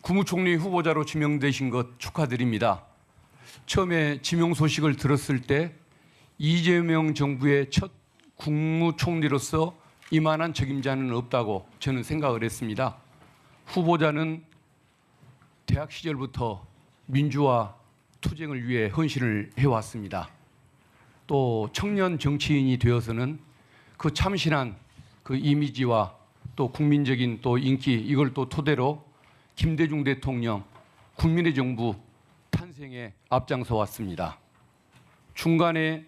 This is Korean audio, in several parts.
국무총리 후보자로 지명되신 것 축하드립니다. 처음에 지명 소식을 들었을 때 이재명 정부의 첫 국무총리로서 이만한 적임자는 없다고 저는 생각을 했습니다. 후보자는 대학 시절부터 민주화 투쟁을 위해 헌신을 해왔습니다. 또 청년 정치인이 되어서는 그 참신한 그 이미지와 또 국민적인 또 인기 이걸 또 토대로 김대중 대통령 국민의 정부 탄생에 앞장서 왔습니다. 중간에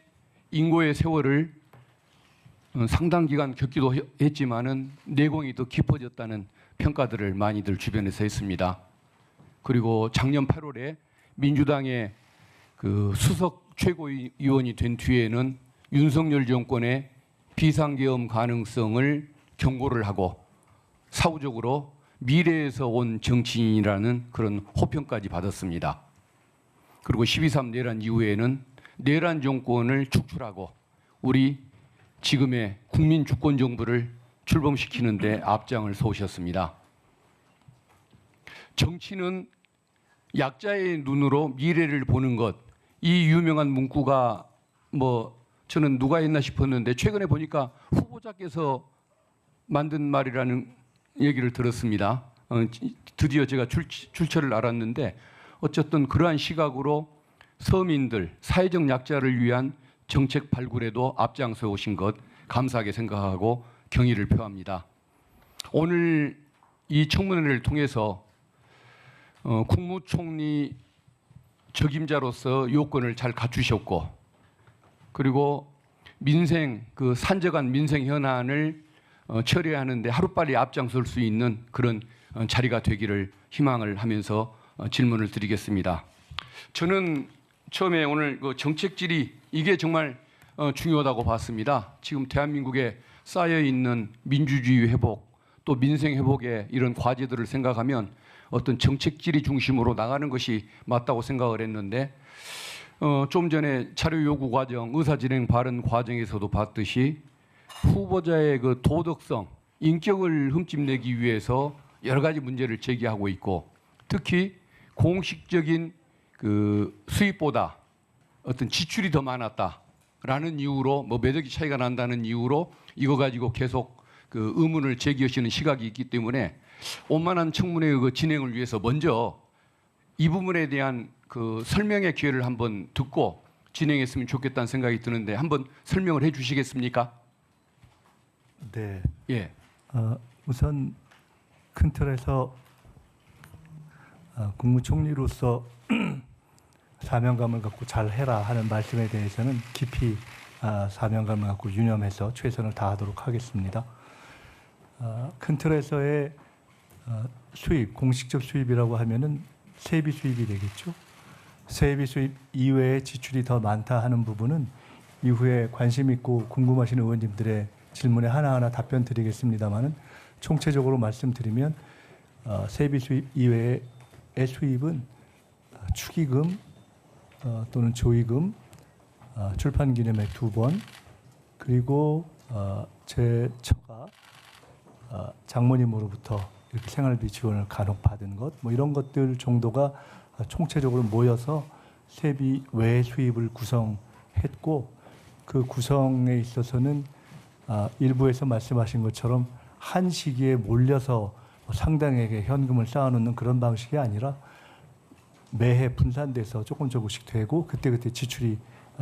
인고의 세월을 상당 기간 겪기도 했지만은 내공이 더 깊어졌다는 평가들을 많이들 주변에서 했습니다. 그리고 작년 8월에 민주당의 그 수석 최고위원이 된 뒤에는 윤석열 정권의 비상계엄 가능성을 경고를 하고 사후적으로 미래에서 온 정치인이라는 그런 호평까지 받았습니다. 그리고 12.3 내란 이후에는 내란 정권을 축출하고 우리 지금의 국민 주권 정부를 출범시키는 데 앞장을 서오셨습니다. 정치는 약자의 눈으로 미래를 보는 것, 이 유명한 문구가 저는 누가 했나 싶었는데 최근에 보니까 후보자께서 만든 말이라는 얘기를 들었습니다. 드디어 제가 출처를 알았는데 어쨌든 그러한 시각으로 서민들, 사회적 약자를 위한 정책 발굴에도 앞장서 오신 것 감사하게 생각하고 경의를 표합니다. 오늘 이 청문회를 통해서 국무총리 적임자로서 요건을 잘 갖추셨고 그리고 민생 그 산적한 민생 현안을 처리하는데 하루빨리 앞장설 수 있는 그런 자리가 되기를 희망을 하면서 질문을 드리겠습니다. 저는 처음에 오늘 그 정책 질의 이게 정말 중요하다고 봤습니다. 지금 대한민국에 쌓여 있는 민주주의 회복 또 민생 회복의 이런 과제들을 생각하면 어떤 정책 질의 중심으로 나가는 것이 맞다고 생각을 했는데 좀 전에 자료 요구 과정, 의사 진행 발언 과정에서도 봤듯이 후보자의 그 도덕성, 인격을 흠집내기 위해서 여러 가지 문제를 제기하고 있고 특히 공식적인 그 수입보다 어떤 지출이 더 많았다라는 이유로 매덕이 차이가 난다는 이유로 이거 가지고 계속 그 의문을 제기하시는 시각이 있기 때문에 원만한 청문회의 그 진행을 위해서 먼저 이 부분에 대한 그 설명의 기회를 한번 듣고 진행했으면 좋겠다는 생각이 드는데 한번 설명을 해 주시겠습니까? 네. 예. 우선 큰 틀에서 국무총리로서 사명감을 갖고 잘 해라 하는 말씀에 대해서는 깊이 사명감을 갖고 유념해서 최선을 다하도록 하겠습니다. 큰 틀에서의 수입, 공식적 수입이라고 하면은 세비 수입이 되겠죠. 세비 수입 이외에 지출이 더 많다 하는 부분은 이후에 관심 있고 궁금하신 의원님들의 질문에 하나하나 답변 드리겠습니다만은 총체적으로 말씀드리면 세비 수입 이외의 수입은 축의금 또는 조의금, 출판 기념회 2번 그리고 제 처가 장모님으로부터 이렇게 생활비 지원을 간혹 받은 것, 이런 것들 정도가 총체적으로 모여서 세비 외 수입을 구성했고 그 구성에 있어서는 일부에서 말씀하신 것처럼 한 시기에 몰려서 상당하게 현금을 쌓아놓는 그런 방식이 아니라 매해 분산돼서 조금씩 되고 그때그때 지출이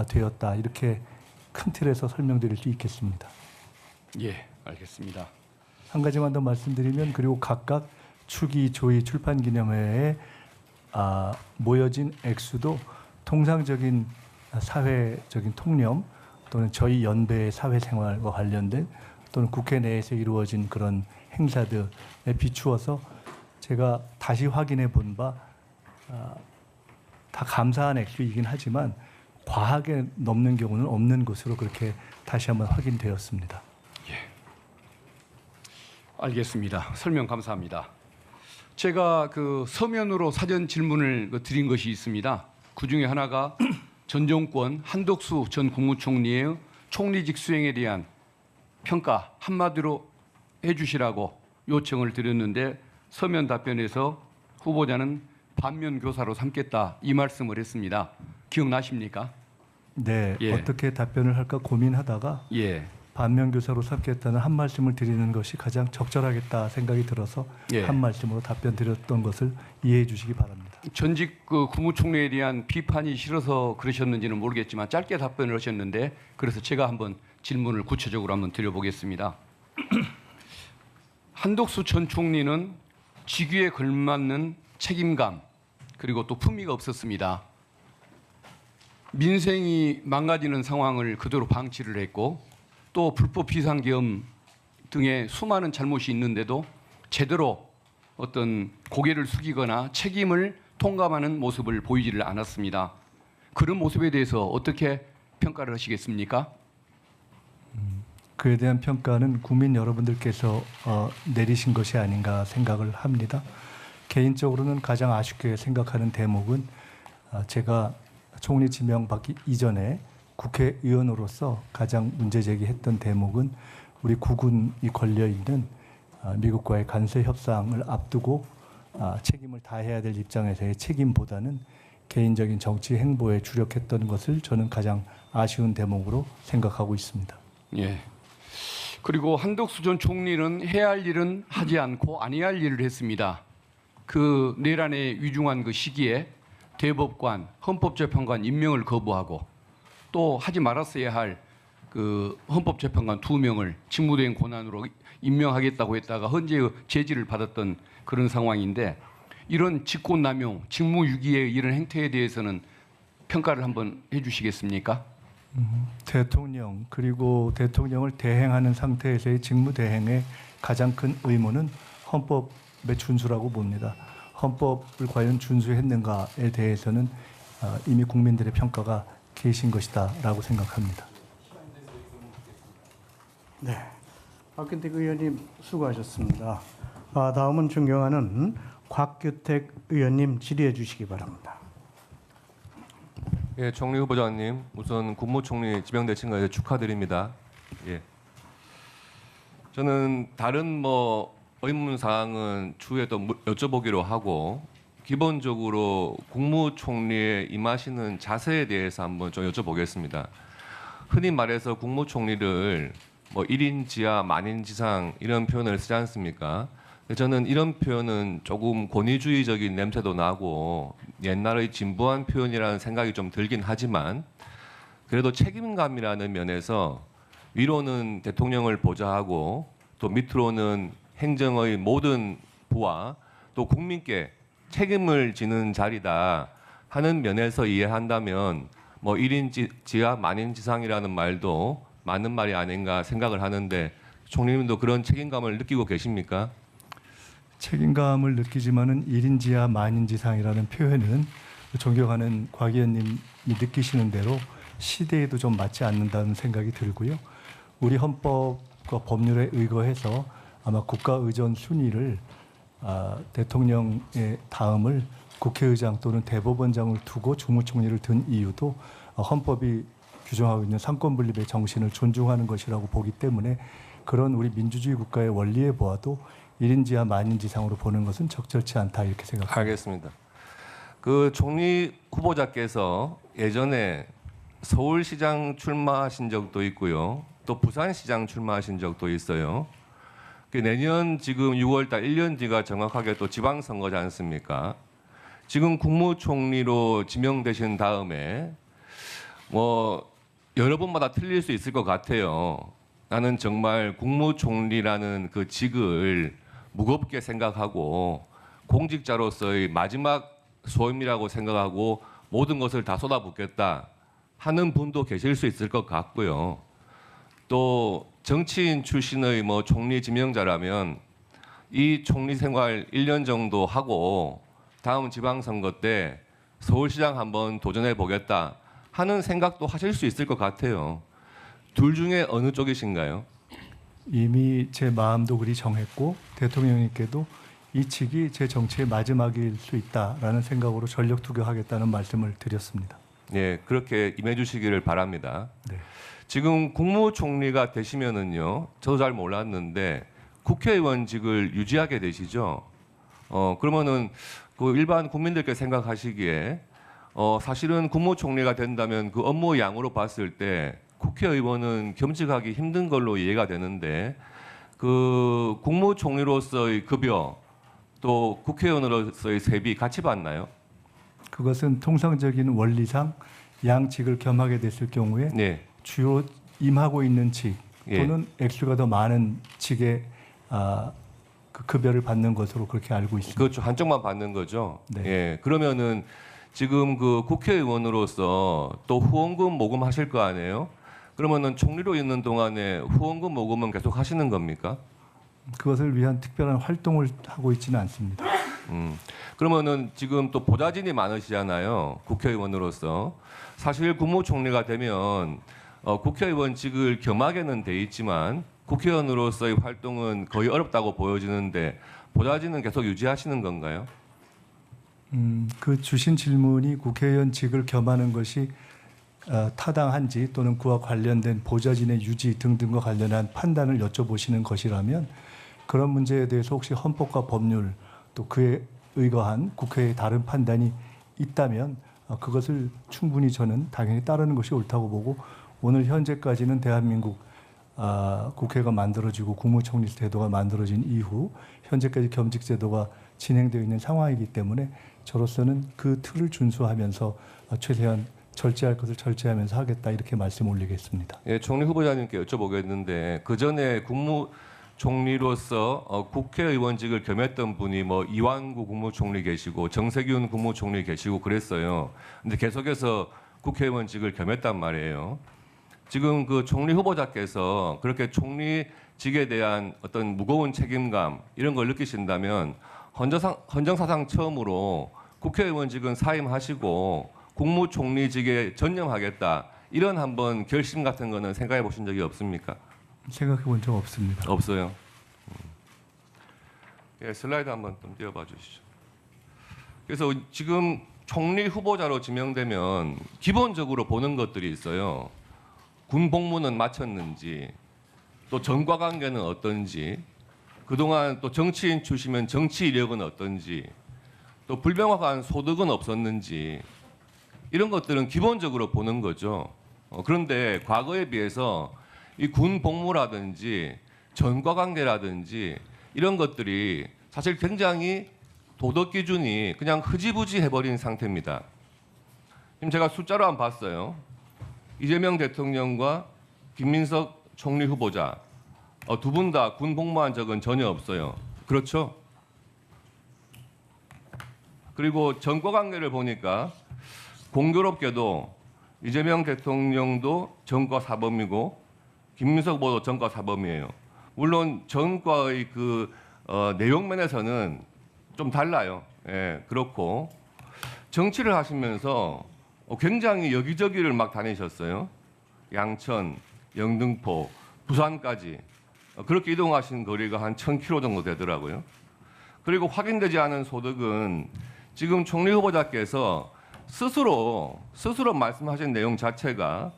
되었다. 이렇게 큰 틀에서 설명드릴 수 있겠습니다. 예, 알겠습니다. 한 가지만 더 말씀드리면 그리고 각각 축의, 조의, 출판기념회에 모여진 액수도 통상적인 사회적인 통념 또는 저희 연배의 사회생활과 관련된 또는 국회 내에서 이루어진 그런 행사들에 비추어서 제가 다시 확인해 본 바 다 감사한 액수이긴 하지만 과하게 넘는 경우는 없는 것으로 그렇게 다시 한번 확인되었습니다. 예. 알겠습니다. 설명 감사합니다. 제가 그 서면으로 사전 질문을 드린 것이 있습니다. 그 중에 하나가 전 정권 한덕수 전 국무총리의 총리직 수행에 대한 평가 한마디로 해주시라고 요청을 드렸는데 서면 답변에서 후보자는 반면 교사로 삼겠다 이 말씀을 했습니다. 기억나십니까? 네, 예. 어떻게 답변을 할까 고민하다가 예. 반면교사로 삼겠다는 한 말씀을 드리는 것이 가장 적절하겠다 생각이 들어서 예. 한 말씀으로 답변 드렸던 것을 이해해 주시기 바랍니다. 전직 그 국무총리에 대한 비판이 싫어서 그러셨는지는 모르겠지만 짧게 답변을 하셨는데 그래서 제가 한번 질문을 구체적으로 한번 드려보겠습니다. 한덕수 전 총리는 직위에 걸맞는 책임감 그리고 또 품위가 없었습니다. 민생이 망가지는 상황을 그대로 방치를 했고 또 불법 비상계엄 등의 수많은 잘못이 있는데도 제대로 어떤 고개를 숙이거나 책임을 통감하는 모습을 보이지를 않았습니다. 그런 모습에 대해서 어떻게 평가를 하시겠습니까? 그에 대한 평가는 국민 여러분들께서 내리신 것이 아닌가 생각을 합니다. 개인적으로는 가장 아쉽게 생각하는 대목은 제가 총리 지명받기 이전에 국회의원으로서 가장 문제 제기했던 대목은 우리 국군이 걸려 있는 미국과의 관세 협상을 앞두고 책임을 다해야 될 입장에서의 책임보다는 개인적인 정치 행보에 주력했던 것을 저는 가장 아쉬운 대목으로 생각하고 있습니다. 예. 그리고 한덕수 전 총리는 해야 할 일은 하지 않고 아니해야 할 일을 했습니다. 그 내란에 위중한 그 시기에 대법관, 헌법재판관 임명을 거부하고 또 하지 말았어야 할 그 헌법재판관 2명을 직무대행 권한으로 임명하겠다고 했다가 헌재의 제지를 받았던 그런 상황인데 이런 직권남용, 직무유기의 이런 행태에 대해서는 평가를 한번 해주시겠습니까? 대통령 그리고 대통령을 대행하는 상태에서의 직무대행의 가장 큰 의무는 헌법의 준수라고 봅니다. 헌법을 과연 준수했는가에 대해서는 이미 국민들의 평가가 계신 것이다라고 생각합니다. 네, 박근택 의원님 수고하셨습니다. 다음은 존경하는 곽규택 의원님 질의해 주시기 바랍니다. 예, 총리 후보자님, 우선 국무총리 지명되신 것에 축하드립니다. 예. 저는 다른 의문 사항은 추후에 또 여쭤보기로 하고 기본적으로 국무총리에 임하시는 자세에 대해서 한번 좀 여쭤보겠습니다. 흔히 말해서 국무총리를 1인 지하 만인 지상 이런 표현을 쓰지 않습니까? 저는 이런 표현은 조금 권위주의적인 냄새도 나고 옛날의 진부한 표현이라는 생각이 좀 들긴 하지만 그래도 책임감이라는 면에서 위로는 대통령을 보좌하고 또 밑으로는 행정의 모든 부와 또 국민께 책임을 지는 자리다 하는 면에서 이해한다면 1인 지하 만인 지상이라는 말도 맞는 말이 아닌가 생각을 하는데 총리님도 그런 책임감을 느끼고 계십니까? 책임감을 느끼지만은 1인 지하 만인 지상이라는 표현은 존경하는 곽 의원님이 느끼시는 대로 시대에도 좀 맞지 않는다는 생각이 들고요. 우리 헌법과 법률에 의거해서 아마 국가 의전 순위를 대통령의 다음을 국회의장 또는 대법원장을 두고 주무총리를 둔 이유도 헌법이 규정하고 있는 삼권분립의 정신을 존중하는 것이라고 보기 때문에 그런 우리 민주주의 국가의 원리에 보아도 1인 지하 만인 지상으로 보는 것은 적절치 않다 이렇게 생각합니다. 알겠습니다. 그 총리 후보자께서 예전에 서울시장 출마하신 적도 있고요. 또 부산시장 출마하신 적도 있어요. 내년 지금 6월달 1년 뒤가 정확하게 또 지방선거지 않습니까? 지금 국무총리로 지명되신 다음에 여러 번마다 틀릴 수 있을 것 같아요. 나는 정말 국무총리라는 그 직을 무겁게 생각하고 공직자로서의 마지막 소임이라고 생각하고 모든 것을 다 쏟아붓겠다 하는 분도 계실 수 있을 것 같고요. 또 정치인 출신의 총리 지명자라면 이 총리 생활 1년 정도 하고 다음 지방선거 때 서울시장 한번 도전해 보겠다 하는 생각도 하실 수 있을 것 같아요. 둘 중에 어느 쪽이신가요? 이미 제 마음도 그리 정했고 대통령님께도 이 직이 제 정치의 마지막일 수 있다라는 생각으로 전력 투격하겠다는 말씀을 드렸습니다. 예, 그렇게 임해 주시기를 바랍니다. 네. 지금 국무총리가 되시면은요, 저도 잘 몰랐는데 국회의원직을 유지하게 되시죠. 그러면은 그 일반 국민들께 생각하시기에 사실은 국무총리가 된다면 그 업무 양으로 봤을 때 국회의원은 겸직하기 힘든 걸로 이해가 되는데 그 국무총리로서의 급여 또 국회의원으로서의 세비 같이 받나요? 그것은 통상적인 원리상 양직을 겸하게 됐을 경우에 네. 주요 임하고 있는 직 예. 또는 액수가 더 많은 직의 그 급여를 받는 것으로 그렇게 알고 있습니다. 그렇죠. 한쪽만 받는 거죠. 네. 예. 그러면은 지금 그 국회의원으로서 또 후원금 모금하실 거 아니에요? 그러면은 총리로 있는 동안에 후원금 모금은 계속 하시는 겁니까? 그것을 위한 특별한 활동을 하고 있지는 않습니다. 그러면은 지금 또 보좌진이 많으시잖아요. 국회의원으로서. 사실 국무총리가 되면 국회의원직을 겸하게는 돼 있지만 국회의원으로서의 활동은 거의 어렵다고 보여지는데 보좌진은 계속 유지하시는 건가요? 그 주신 질문이 국회의원직을 겸하는 것이 타당한지 또는 그와 관련된 보좌진의 유지 등등과 관련한 판단을 여쭤보시는 것이라면 그런 문제에 대해서 혹시 헌법과 법률 또 그에 의거한 국회의 다른 판단이 있다면 그것을 충분히 저는 당연히 따르는 것이 옳다고 보고 오늘 현재까지는 대한민국 국회가 만들어지고 국무총리 제도가 만들어진 이후 현재까지 겸직 제도가 진행되어 있는 상황이기 때문에 저로서는 그 틀을 준수하면서 최대한 절제할 것을 절제하면서 하겠다 이렇게 말씀 올리겠습니다. 예, 총리 후보자님께 여쭤보겠는데 그 전에 국무총리로서 국회의원직을 겸했던 분이 뭐 이완구 국무총리 계시고 정세균 국무총리 계시고 그랬어요. 근데 계속해서 국회의원직을 겸했단 말이에요. 지금 그 총리 후보자께서 그렇게 총리직에 대한 어떤 무거운 책임감 이런 걸 느끼신다면 헌정사상 처음으로 국회의원직은 사임하시고 국무총리직에 전념하겠다 이런 한번 결심 같은 거는 생각해 보신 적이 없습니까? 생각해 본 적 없습니다. 없어요. 예, 슬라이드 한번 좀 띄워봐 주시죠. 그래서 지금 총리 후보자로 지명되면 기본적으로 보는 것들이 있어요. 군 복무는 마쳤는지, 또 전과 관계는 어떤지, 그동안 또 정치인 출신이면 정치 이력은 어떤지, 또 불명확한 소득은 없었는지 이런 것들은 기본적으로 보는 거죠. 그런데 과거에 비해서 이 군 복무라든지 전과 관계라든지 이런 것들이 사실 굉장히 도덕 기준이 그냥 흐지부지 해버린 상태입니다. 지금 제가 숫자로 한번 봤어요. 이재명 대통령과 김민석 총리 후보자 두 분 다 군 복무한 적은 전혀 없어요. 그렇죠? 그리고 전과 관계를 보니까 공교롭게도 이재명 대통령도 전과 사범이고 김민석 후보도 전과 사범이에요. 물론 전과의 그 내용 면에서는 좀 달라요. 예, 그렇고 정치를 하시면서 굉장히 여기저기를 막 다니셨어요. 양천, 영등포, 부산까지 그렇게 이동하신 거리가 한 1,000km 정도 되더라고요. 그리고 확인되지 않은 소득은 지금 총리 후보자께서 스스로 말씀하신 내용 자체가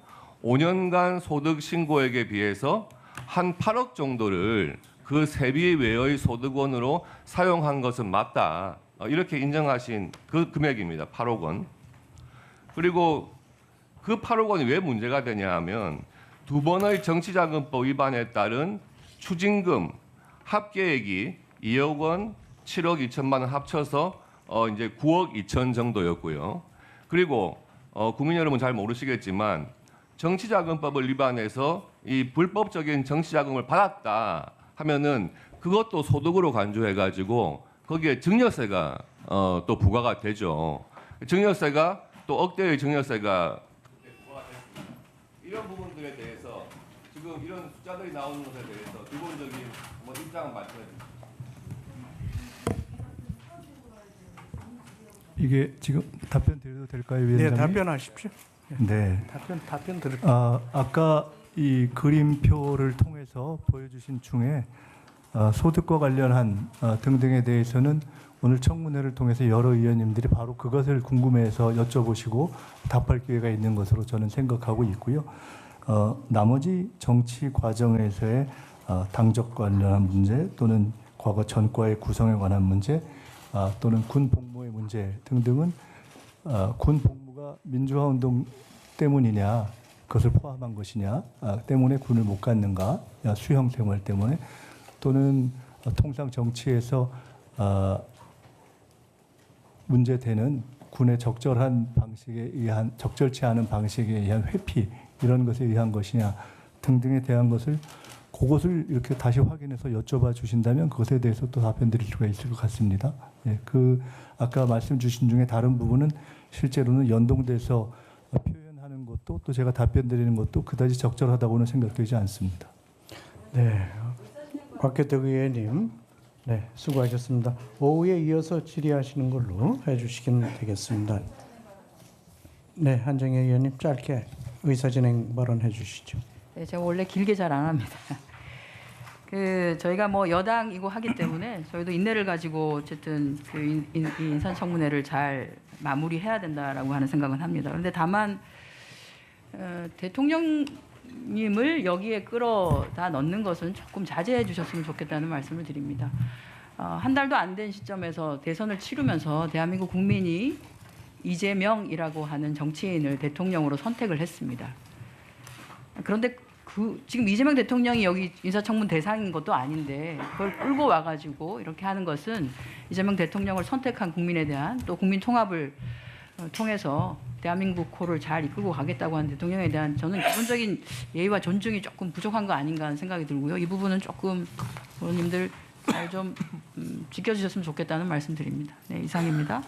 5년간 소득 신고액에 비해서 한 8억 정도를 그 세비 외의 소득원으로 사용한 것은 맞다. 이렇게 인정하신 그 금액입니다. 8억 원. 그리고 그 8억 원이 왜 문제가 되냐 하면 두 번의 정치자금법 위반에 따른 추징금 합계액이 2억 원, 7억 2천만 원 합쳐서 이제 9억 2천 정도였고요. 그리고 국민 여러분 잘 모르시겠지만 정치자금법을 위반해서 이 불법적인 정치자금을 받았다 하면은 그것도 소득으로 간주해가지고 거기에 증여세가 또 부과가 되죠. 증여세가 또 억대의 증여세가 이런 부분들에 대해서 지금 이런 숫자들이 나오는 것에 대해서 기본적인 입장을 말씀해 주시죠. 이게 지금 답변 드려도 될까요, 네, 위원장님? 답변하십시오. 네. 답변 들을게요. 아까 이 그림표를 통해서 보여주신 중에 소득과 관련한 등등에 대해서는 오늘 청문회를 통해서 여러 의원님들이 바로 그것을 궁금해해서 여쭤보시고 답할 기회가 있는 것으로 저는 생각하고 있고요. 나머지 정치 과정에서의 당적 관련한 문제 또는 과거 전과의 구성에 관한 문제 또는 군 복무의 문제 등등은 군 복무가 민주화 운동 때문이냐, 그것을 포함한 것이냐 때문에 군을 못 갔는가, 수형 생활 때문에, 또는 통상 정치에서 문제되는 군의 적절한 방식에 의한, 적절치 않은 방식에 의한 회피, 이런 것에 의한 것이냐 등등에 대한 것을, 그것을 이렇게 다시 확인해서 여쭤봐 주신다면 그것에 대해서 또 답변 드릴 수가 있을 것 같습니다. 예, 그 아까 말씀 주신 중에 다른 부분은 실제로는 연동돼서 표현하는 것도, 또 제가 답변 드리는 것도 그다지 적절하다고는 생각되지 않습니다. 네, 곽규택 의원님, 네, 수고하셨습니다. 오후에 이어서 질의하시는 걸로 해주시면 되겠습니다. 네, 한정혜 의원님 짧게 의사진행 발언해 주시죠. 네, 제가 원래 길게 잘 안 합니다. 저희가 뭐 여당이고 하기 때문에 저희도 인내를 가지고 어쨌든 이 인사청문회를 잘 마무리해야 된다라고 하는 생각은 합니다. 그런데 다만 대통령님을 여기에 끌어다 넣는 것은 조금 자제해 주셨으면 좋겠다는 말씀을 드립니다. 한 달도 안 된 시점에서 대선을 치르면서 대한민국 국민이 이재명이라고 하는 정치인을 대통령으로 선택을 했습니다. 그런데 지금 이재명 대통령이 여기 인사청문 대상인 것도 아닌데 그걸 끌고 와가지고 이렇게 하는 것은 이재명 대통령을 선택한 국민에 대한, 또 국민 통합을 통해서 대한민국호를 잘 이끌고 가겠다고 하는 대통령에 대한 저는 기본적인 예의와 존중이 조금 부족한 거 아닌가 하는 생각이 들고요. 이 부분은 조금 의원님들 잘 좀 지켜주셨으면 좋겠다는 말씀드립니다. 네, 이상입니다.